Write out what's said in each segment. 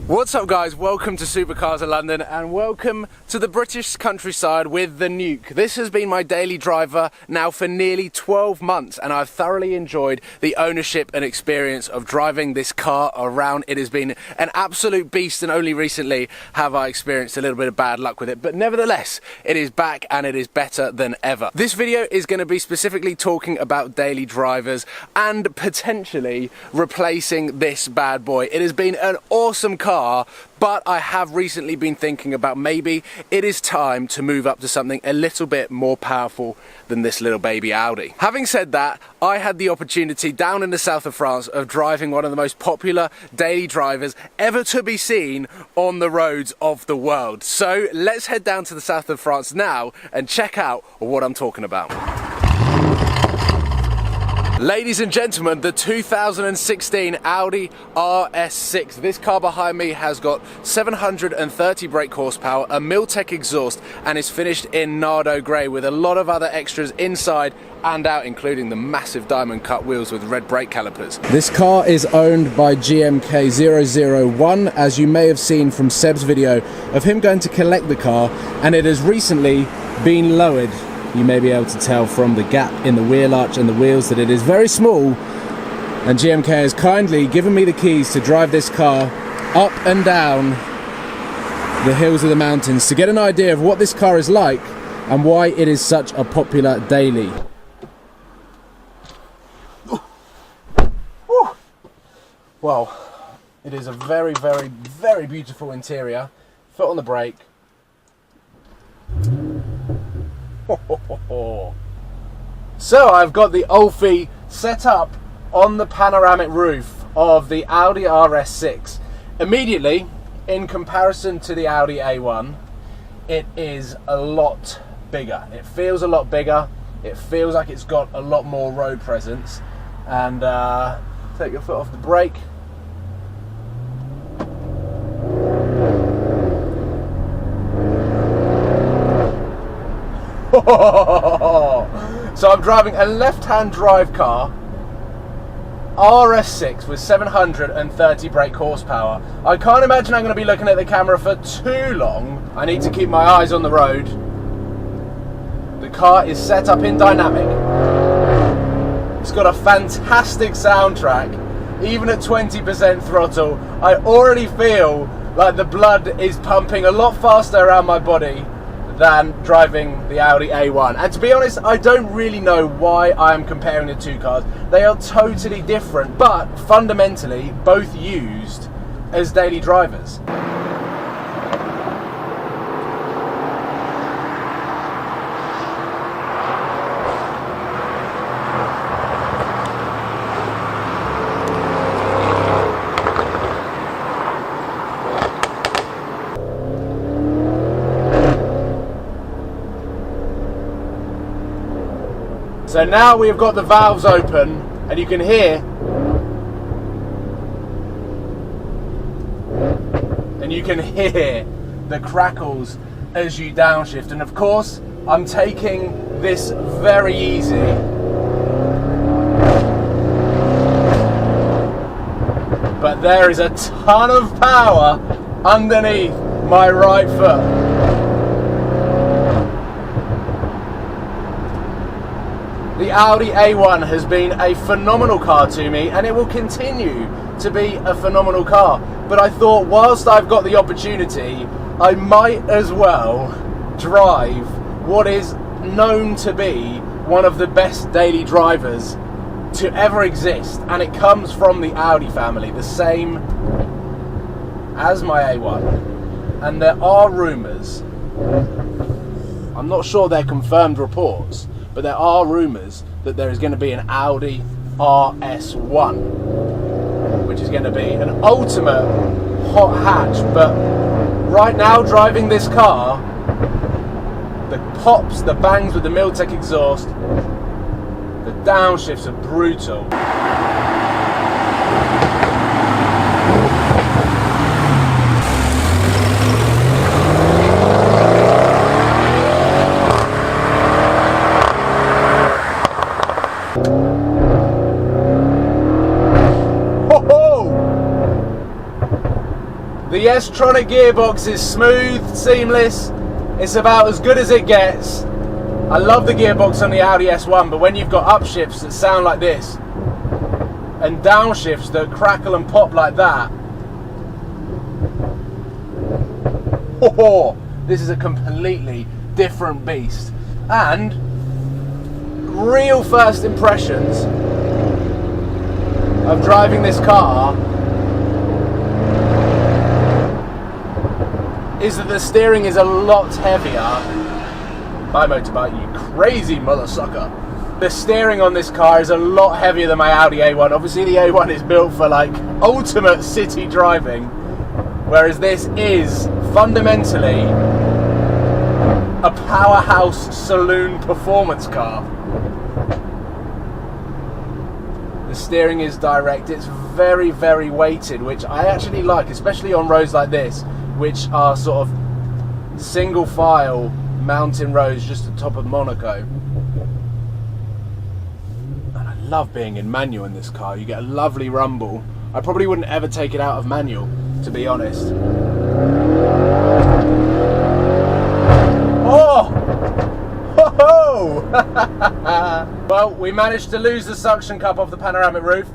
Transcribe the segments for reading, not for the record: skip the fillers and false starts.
What's up guys, welcome to Supercars of London and welcome to the British countryside with the Nuke. This has been my daily driver now for nearly 12 months and I've thoroughly enjoyed the ownership and experience of driving this car around. It has been an absolute beast and only recently have I experienced a little bit of bad luck with it, but nevertheless it is back and it is better than ever. This video is going to be specifically talking about daily drivers and potentially replacing this bad boy. It has been an awesome car, but I have recently been thinking about maybe it is time to move up to something a little bit more powerful than this little baby Audi. Having said that, I had the opportunity down in the south of France of driving one of the most popular daily drivers ever to be seen on the roads of the world. So let's head down to the south of France now and check out what I'm talking about. Ladies and gentlemen, the 2016 Audi Rs6. This car behind me has got 730 brake horsepower, a Miltech exhaust, and is finished in Nardo grey with a lot of other extras inside and out, including the massive diamond cut wheels with red brake calipers. This car is owned by GMK 001, as you may have seen from Seb's video of him going to collect the car, and it has recently been lowered. You may be able to tell from the gap in the wheel arch and the wheels that it is very small, and GMK has kindly given me the keys to drive this car up and down the hills of the mountains to get an idea of what this car is like and why it is such a popular daily. Well, it is a very, very, very beautiful interior. Foot on the brake. So I've got the Ulfi set up on the panoramic roof of the Audi Rs6. Immediately, in comparison to the Audi A1, it is a lot bigger. It feels a lot bigger. It feels like it's got a lot more road presence. And take your foot off the brake. So I'm driving a left-hand drive car, Rs6 with 730 brake horsepower. I can't imagine I'm going to be looking at the camera for too long. I need to keep my eyes on the road. The car is set up in dynamic. It's got a fantastic soundtrack. Even at 20% throttle, I already feel like the blood is pumping a lot faster around my body than driving the Audi A1. And to be honest, I don't really know why I am comparing the two cars. They are totally different, but fundamentally both used as daily drivers. So now we have got the valves open and you can hear the crackles as you downshift, and of course I'm taking this very easy. But there is a ton of power underneath my right foot. The Audi A1 has been a phenomenal car to me and it will continue to be a phenomenal car. But I thought whilst I've got the opportunity, I might as well drive what is known to be one of the best daily drivers to ever exist. And it comes from the Audi family, the same as my A1. And there are rumours, I'm not sure they're confirmed reports, but there are rumours that there is going to be an Audi RS1, which is going to be an ultimate hot hatch. But right now, driving this car, the pops, the bangs with the Miltech exhaust, the downshifts are brutal. The S-tronic gearbox is smooth, seamless. It's about as good as it gets. I love the gearbox on the Audi S1, but when you've got upshifts that sound like this and downshifts that crackle and pop like that, oh, this is a completely different beast. And real first impressions of driving this car is that the steering is a lot heavier. My motorbike, you crazy mother sucker. The steering on this car is a lot heavier than my Audi A1. Obviously the A1 is built for like ultimate city driving, whereas this is fundamentally a powerhouse saloon performance car. The steering is direct, it's very, very weighted, which I actually like, especially on roads like this, which are sort of single file mountain roads just at the top of Monaco. And I love being in manual in this car. You get a lovely rumble. I probably wouldn't ever take it out of manual, to be honest. Oh! Ho ho! Well, we managed to lose the suction cup off the panoramic roof.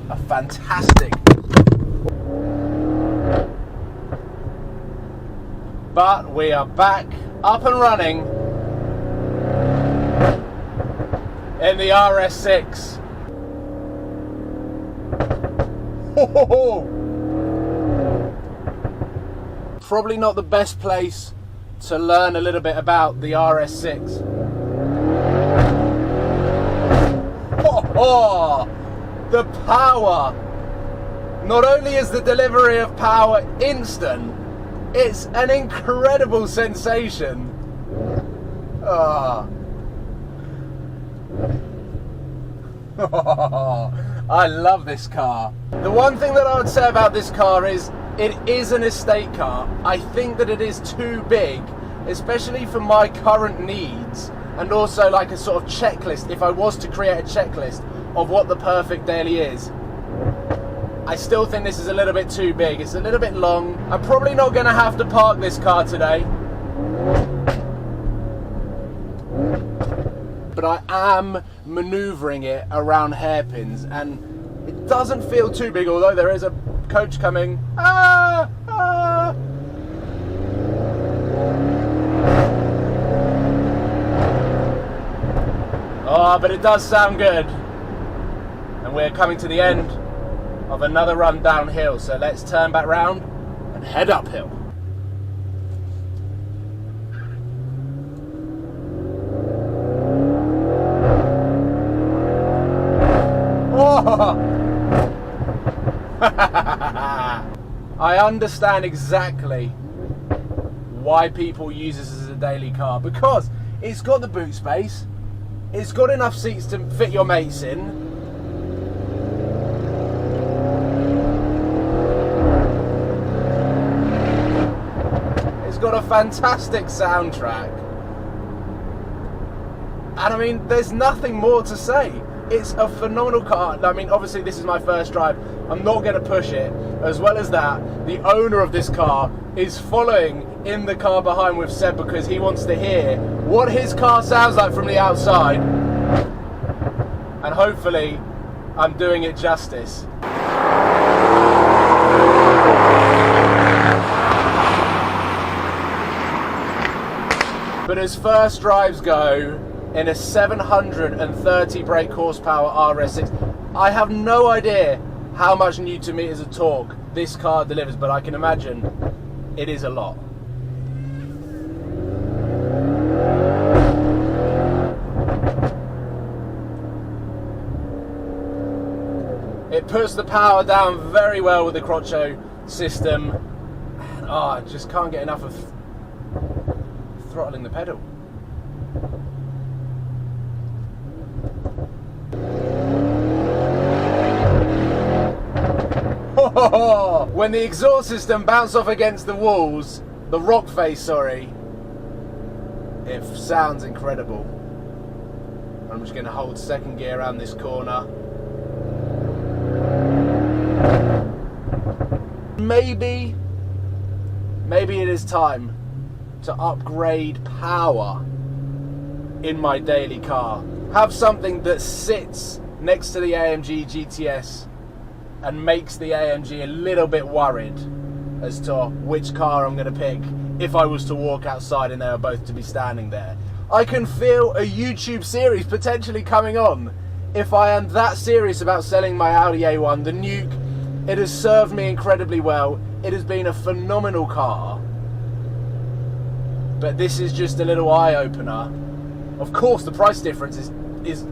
A fantastic. But we are back up and running in the Rs6. Probably not the best place to learn a little bit about the Rs6. The power! Not only is the delivery of power instant, it's an incredible sensation. I love this car. The one thing that I would say about this car is it is an estate car. I think that it is too big, especially for my current needs, and also like a sort of checklist. If I was to create a checklist of what the perfect daily is, I still think this is a little bit too big. It's a little bit long. I'm probably not going to have to park this car today, but I am manoeuvring it around hairpins, and it doesn't feel too big, although there is a coach coming. Oh, but it does sound good. And we're coming to the end of another run downhill, so let's turn back round and head uphill. I understand exactly why people use this as a daily car, because it's got the boot space, it's got enough seats to fit your mates in, it's got a fantastic soundtrack, and I mean, there's nothing more to say. It's a phenomenal car. I mean, obviously this is my first drive. I'm not going to push it. As well as that, the owner of this car is following in the car behind with Seb because he wants to hear what his car sounds like from the outside. And hopefully, I'm doing it justice. But as first drives go, in a 730 brake horsepower Rs6, I have no idea how much Newton meters of torque this car delivers, but I can imagine it is a lot. It puts the power down very well with the Crotcho system. I just can't get enough of throttling the pedal. When the exhaust system bounces off against the walls, the rock face, sorry, it sounds incredible. I'm just going to hold second gear around this corner. Maybe maybe it is time to upgrade power in my daily car. Have something that sits next to the AMG GTS and makes the AMG a little bit worried as to which car I'm going to pick if I was to walk outside and they were both to be standing there. I can feel a YouTube series potentially coming on if I am that serious about selling my Audi A1. The Nuke, it has served me incredibly well. It has been a phenomenal car. But this is just a little eye-opener. Of course, the price difference is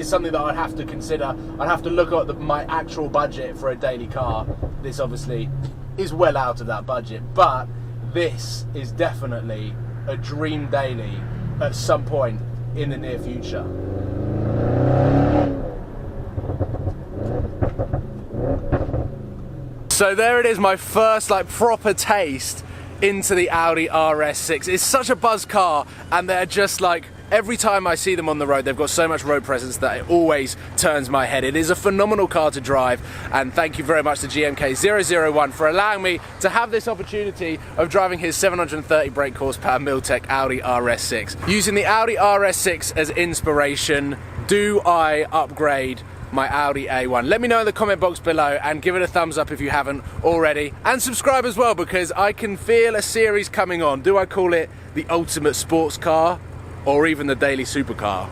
something that I'd have to consider. I'd have to look at my actual budget for a daily car. This obviously is well out of that budget, but this is definitely a dream daily at some point in the near future. So there it is, my first proper taste into the Audi RS6. It's such a buzz car, and they're just every time I see them on the road, they've got so much road presence that it always turns my head. It is a phenomenal car to drive, and thank you very much to GMK001 for allowing me to have this opportunity of driving his 730 brake horsepower Miltech Audi RS6. Using the Audi RS6 as inspiration, do I upgrade my Audi A1? Let me know in the comment box below, and give it a thumbs up if you haven't already, and subscribe as well, because I can feel a series coming on. Do I call it the ultimate sports car, or even the daily supercar?